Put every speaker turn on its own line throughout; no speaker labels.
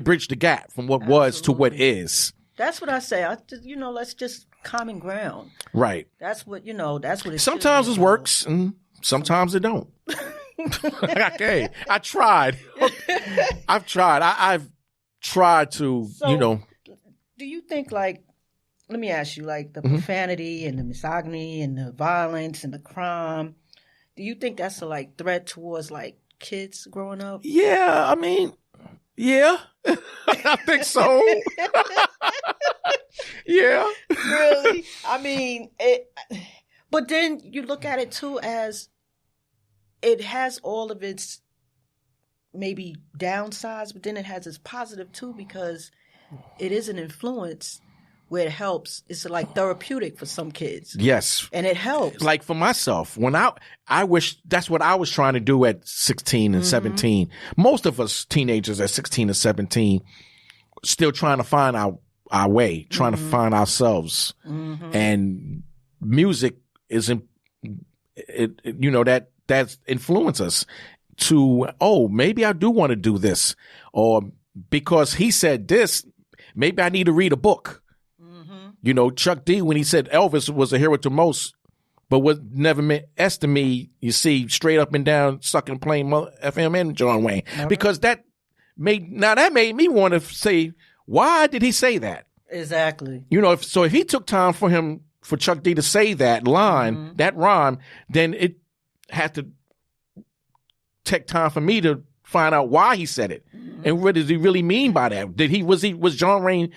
bridge the gap from what was to what is.
That's what I say. Let's just common ground.
Right.
That's what it
sometimes it works and sometimes it don't. Okay. I tried. I've tried. I've tried to,
Do you think, like, let me ask you, like, the profanity and the misogyny and the violence and the crime, do you think that's a, like, threat towards, like, kids growing up?
Yeah, I mean, yeah. I think so. Yeah.
Really? I mean, but then you look at it, too, as it has all of its maybe downsides, but then it has its positive, too, because it is an influence where it helps. It's like therapeutic for some kids.
Yes.
And it helps.
Like for myself, when I wish that's what I was trying to do at 16 and 17. Most of us teenagers at 16 and 17 still trying to find our way, trying to find ourselves. And music isn't, that's influenced us to, maybe I do want to do this. Or because he said this, maybe I need to read a book. Chuck D, when he said Elvis was a hero to most, but what never meant S to me, you see, straight up and down, sucking plain FM and John Wayne. Because that made me want to say, why did he say that?
Exactly.
If he took time for Chuck D to say that line, that rhyme, then it had to take time for me to find out why he said it. And what does he really mean by that? Was John Wayne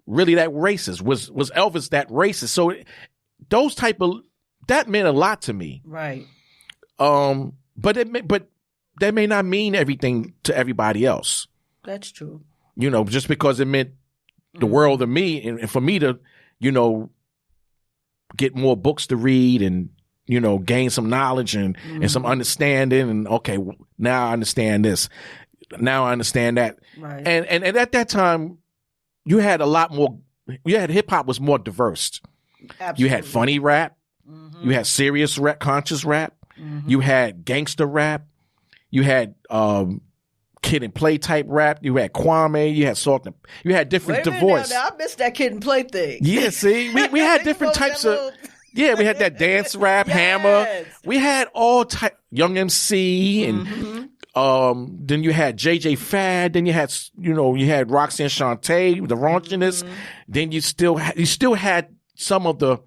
really that racist? Was Elvis that racist? So that meant a lot to me.
Right.
But that may not mean everything to everybody else.
That's true.
Just because it meant the world to me, and for me to, get more books to read and, gain some knowledge and some understanding, and okay, now I understand this. Now I understand that.
Right.
And at that time, you had a lot more. Hip hop was more diverse.
Absolutely.
You had funny rap. You had serious rap, conscious rap. You had gangster rap. You had Kid and Play type rap. You had Kwame. You had Salt. You had different divorce.
Now, I missed that Kid and Play thing.
Yeah, see, we had different types of. Yeah, we had that dance rap, Hammer. We had all type. Young MC and. Then you had JJ Fad. Then you had Roxanne Shante, the raunchiness. Then you still had some of the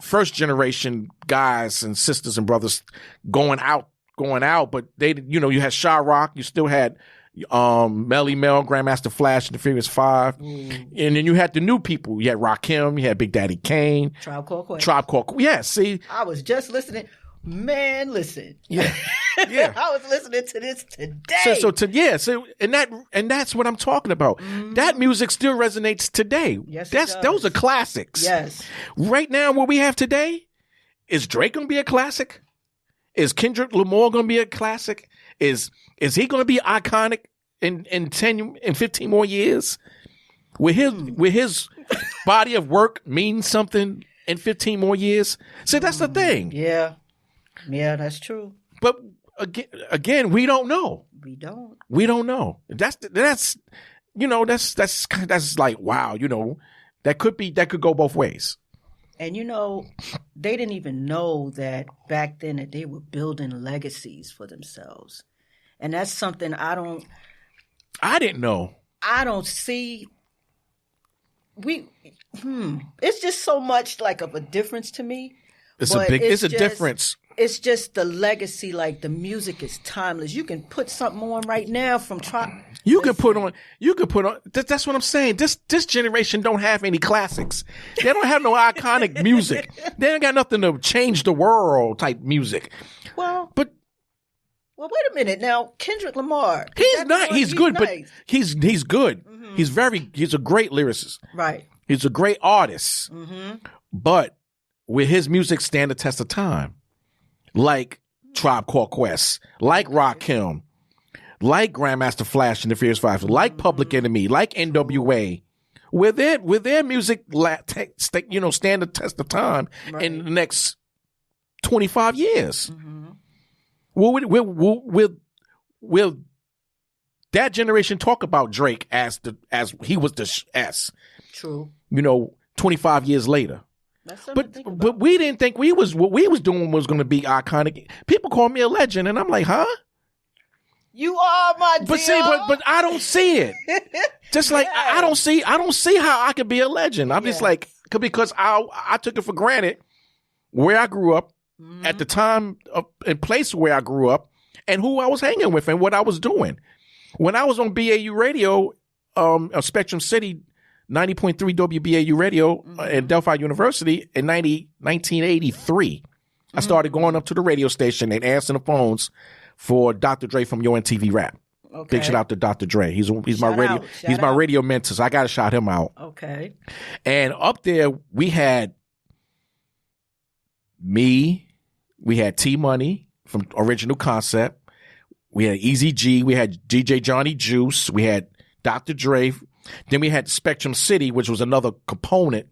first generation guys and sisters and brothers going out. But they, you had Sha Rock. You still had Melly Mel, Grandmaster Flash, and the Furious Five. And then you had the new people. You had Rakim. You had Big Daddy Kane.
Tribe Called Quest.
Yeah, see.
I was just listening. Man, listen.
Yeah. Yeah.
I was listening to this today.
So that's what I'm talking about. That music still resonates today.
Yes, it does.
Those are classics.
Yes.
Right now, what we have today, is Drake going to be a classic? Is Kendrick Lamar going to be a classic? Is he going to be iconic in 15 more years? Will his body of work mean something in 15 more years? See, that's the thing.
Yeah. Yeah, that's true.
But again, we don't know. We don't know. That's like, wow, that could go both ways.
And they didn't even know that back then that they were building legacies for themselves. And that's something I didn't know. I don't see. It's just so much like of a difference to me.
It's a difference.
It's just the legacy, like the music is timeless. You can put something on right now from
You can put on. That's what I'm saying. This generation don't have any classics. They don't have no iconic music. They ain't got nothing to change the world type music.
Well, wait a minute. Now, Kendrick Lamar.
He's not. He's good,
nice.
but he's good. He's a great lyricist.
Right.
He's a great artist. But will his music stand the test of time? Like Tribe Called Quest, like Rakim, like Grandmaster Flash and the Furious Five, like Public Enemy, like NWA, will their music stand the test of time in the next 25 years? Will that generation talk about Drake as he was the S.
True.
25 years later.
That's something to think about.
But we didn't think what we was doing was going to be iconic. People call me a legend, and I'm like, huh?
You are my dear.
But see, but I don't see it. Just like I don't see how I could be a legend. I'm just like, because I took it for granted where I grew up, at the time and place where I grew up, and who I was hanging with and what I was doing. When I was on BAU radio, Spectrum City, 90.3 WBAU radio at Delphi University in 1983, I started going up to the radio station and answering the phones for Dr. Dre from Yo MTV Rap.
Okay.
Big shout out to Dr. Dre. He's my radio mentor. So I got to shout him out.
Okay.
And up there we had me, we had T Money from Original Concept, we had Easy G, we had DJ Johnny Juice, we had Dr. Dre. Then we had Spectrum City, which was another component,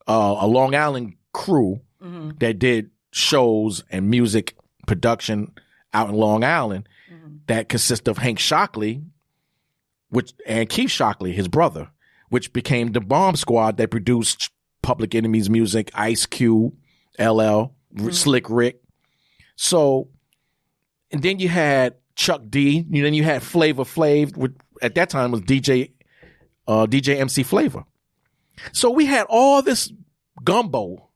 a Long Island crew that did shows and music production out in Long Island that consist of Hank Shockley, and Keith Shockley, his brother, which became the Bomb Squad that produced Public Enemy's music, Ice Cube, LL, Slick Rick. So, and then you had Chuck D. Then you had Flavor Flav, which at that time was DJ MC Flavor. So we had all this gumbo,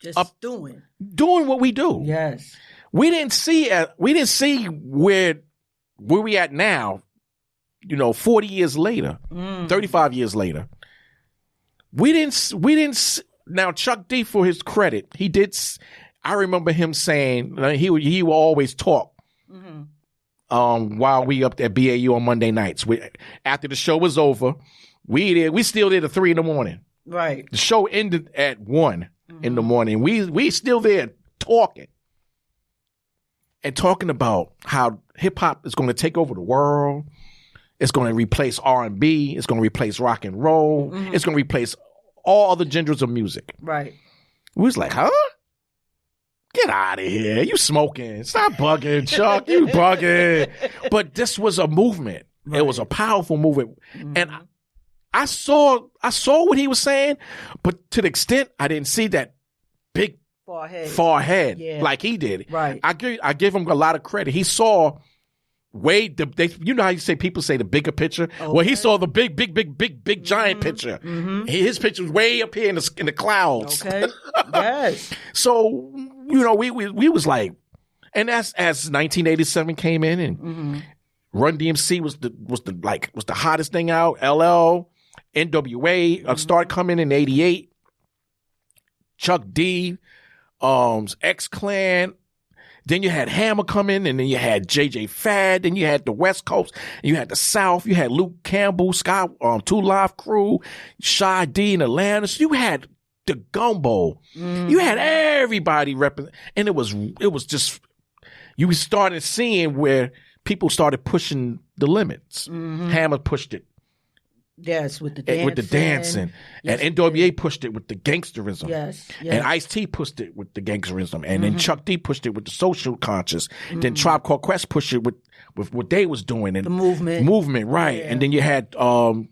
just doing
what we do.
Yes,
we didn't see where we at now. 40 years later, 35 years later, we didn't. Now Chuck D, for his credit, he did. I remember him saying he would always talk. While we up at BAU on Monday nights, after the show was over, we still did at 3 a.m.
Right.
The show ended at 1 in the morning. We still there talking about how hip hop is going to take over the world. It's going to replace R&B. It's going to replace rock and roll. It's going to replace all other genres of music.
Right.
We was like, huh? Get out of here. You smoking. Stop bugging, Chuck. You bugging. But this was a movement. Right. It was a powerful movement. And I saw what he was saying, but to the extent I didn't see that big far ahead like he did.
Right.
I give him a lot of credit. He saw you know how you say people say the bigger picture? Okay. Well, he saw the big giant picture. His picture was way up here in the clouds.
Okay. Yes.
So, we was like, and as 1987 came in and Run DMC was the hottest thing out. LL, NWA started coming in 88. Chuck D, X-Clan. Then you had Hammer come in, and then you had JJ Fad. Then you had the West Coast, and you had the South. You had Luke Campbell, Scott, Two Live Crew, Shy D and Atlanta. So you had the gumbo. You had everybody represent, and it was just, you started seeing where people started pushing the limits. Hammer pushed it.
Yes, with the
dancing. Yes, and NWA pushed it with the gangsterism.
Yes.
And Ice-T pushed it with the gangsterism. And then Chuck D pushed it with the social conscious. Then Tribe Called Quest pushed it with what they was doing. And
the movement.
Movement, right. Yeah. And then you had the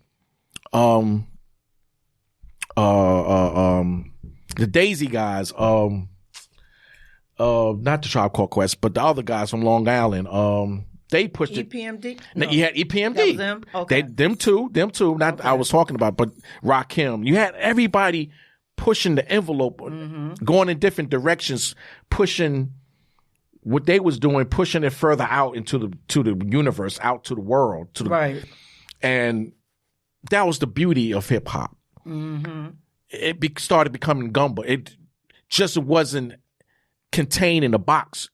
Daisy guys, not the Tribe Called Quest, but the other guys from Long Island, they pushed
EPMD?
No. You had EPMD. That was them? Okay. Them two. Not okay. I was talking about, but Rakim. You had everybody pushing the envelope, going in different directions, pushing what they was doing, pushing it further out into the universe, out to the world.
Right.
And that was the beauty of hip hop. It started becoming gumbo. It just wasn't contained in a box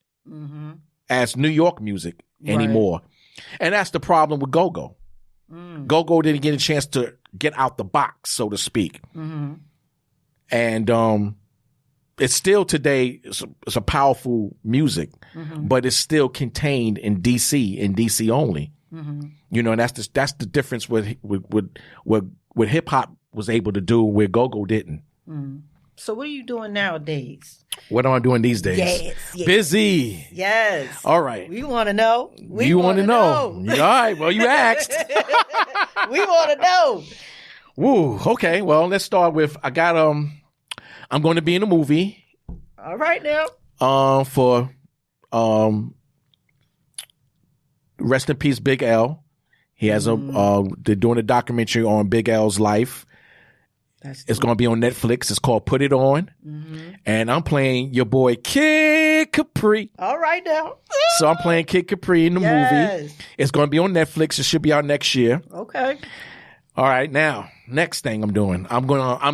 as New York music anymore. And that's the problem with go-go. Go-go didn't get a chance to get out the box, so to speak. And it's still today, it's a powerful music, but it's still contained in DC only. And that's the difference with what hip hop was able to do where go-go didn't.
So what are you doing nowadays?
What am I doing these days?
Yes.
Busy.
Yes.
All right.
We want to know.
You want to know? All right. Well, you asked.
We want to know.
Woo. Okay. Well, let's start with I'm going to be in a movie.
All right now.
For rest in peace, Big L. He has they're doing a documentary on Big L's life. It's going to be on Netflix. It's called Put It On. Mm-hmm. And I'm playing your boy Kid Capri.
All right now.
So I'm playing Kid Capri in the movie. It's going to be on Netflix. It should be out next year.
Okay.
All right. Now, next thing I'm doing, I'm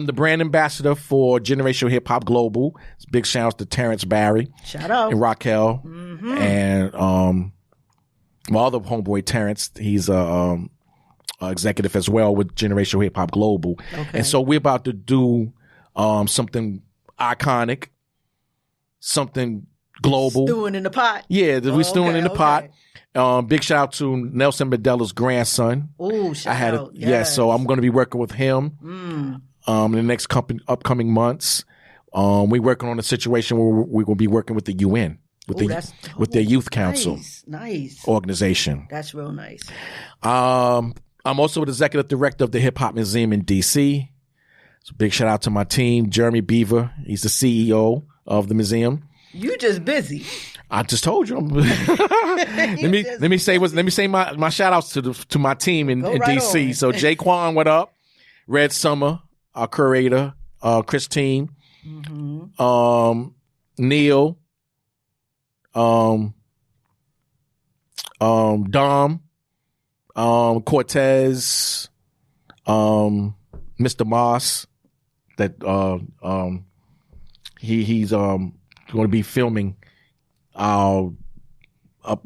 the brand ambassador for Generational Hip Hop Global. It's big shout out to Terrence Barry.
Shout out.
And Raquel. Mm-hmm. And my other homeboy Terrence, he's executive as well with Generational Hip Hop Global. Okay. And so we're about to do something iconic, something global.
Stewing in the pot.
Yeah, we're stewing in the pot. Big shout out to Nelson Mandela's grandson.
Oh, shout out.
Yes. Yeah, so I'm going to be working with him in the next upcoming months. We're working on a situation where we're going to be working with the UN. With their youth council
nice
organization.
That's real nice.
I'm also the executive director of the Hip Hop Museum in D.C. So big shout out to my team, Jeremy Beaver. He's the CEO of the museum.
You just busy.
I just told you. let me say my shout outs to my team in D.C. So Jaquan, what up? Red Summer, our curator, Christine, Neil. Dom, Cortez, Mr. Moss, that he's going to be filming we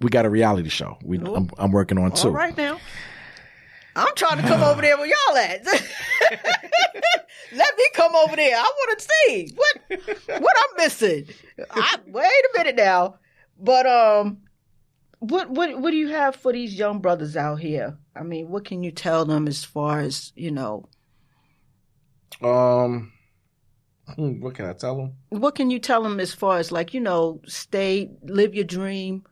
got a reality show I'm working on too.
All right now. I'm trying to come over there where y'all at. Let me come over there. I want to see what I'm missing. Wait a minute now. But what do you have for these young brothers out here? I mean, what can you tell them as far as,
what can I tell them?
What can you tell them as far as live your dream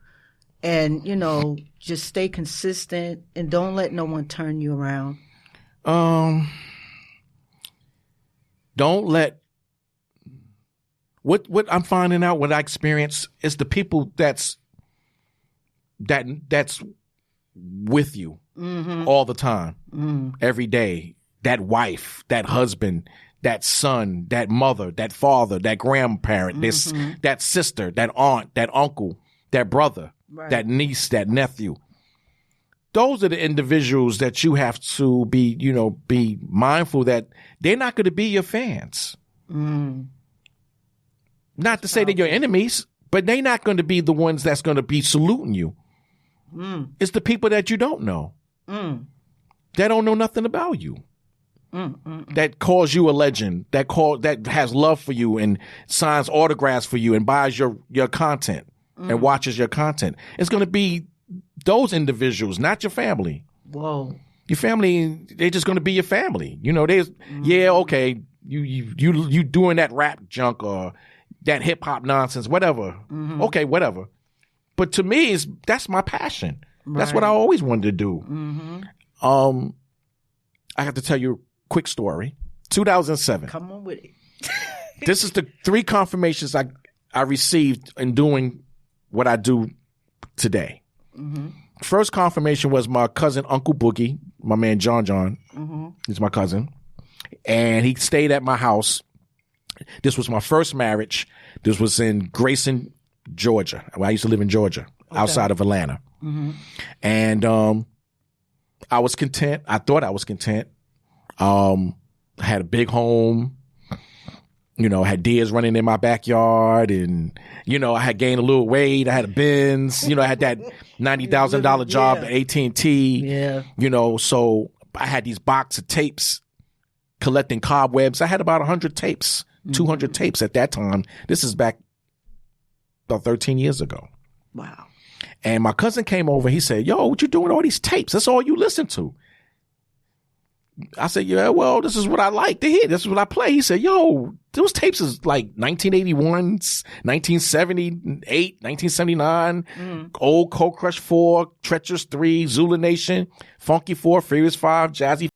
and, just stay consistent and don't let no one turn you around?
Don't let what I'm finding out, what I experience is the people that's with you all the time, every day. That wife, that husband, that son, that mother, that father, that grandparent, that sister, that aunt, that uncle, that brother, that niece, that nephew. Those are the individuals that you have to be mindful that they're not going to be your fans. Not to say they're your enemies, but they're not going to be the ones that's going to be saluting you. It's the people that you don't know. That don't know nothing about you. That calls you a legend. That has love for you and signs autographs for you and buys your content and watches your content. It's going to be those individuals, not your family.
Whoa.
Your family, they're just going to be your family. Okay, you doing that rap junk or that hip hop nonsense, whatever. Okay, whatever. But to me, that's my passion. That's what I always wanted to do. I have to tell you a quick story. 2007.
Come on with it.
This is the 3 confirmations I received in doing what I do today. First confirmation was my cousin, Uncle Boogie, my man John. He's my cousin. And he stayed at my house. This was my first marriage. This was in Grayson, Georgia. I used to live in Georgia, outside of Atlanta. And I was content. I thought I was content. I had a big home. I had deers running in my backyard, and I had gained a little weight. I had a Benz. I had that $90,000 job at AT&T.
Yeah.
So I had these box of tapes collecting cobwebs. I had about 100 tapes, 200 tapes at that time. This is back about 13 years ago.
Wow.
And my cousin came over. He said, "Yo, what you doing with all these tapes? That's all you listen to." I said, yeah, well, this is what I like to hear. This is what I play. He said, yo, those tapes is like 1981, 1978, 1979, old Cold Crush 4, Treacherous 3, Zulu Nation, Funky 4, Furious 5, Jazzy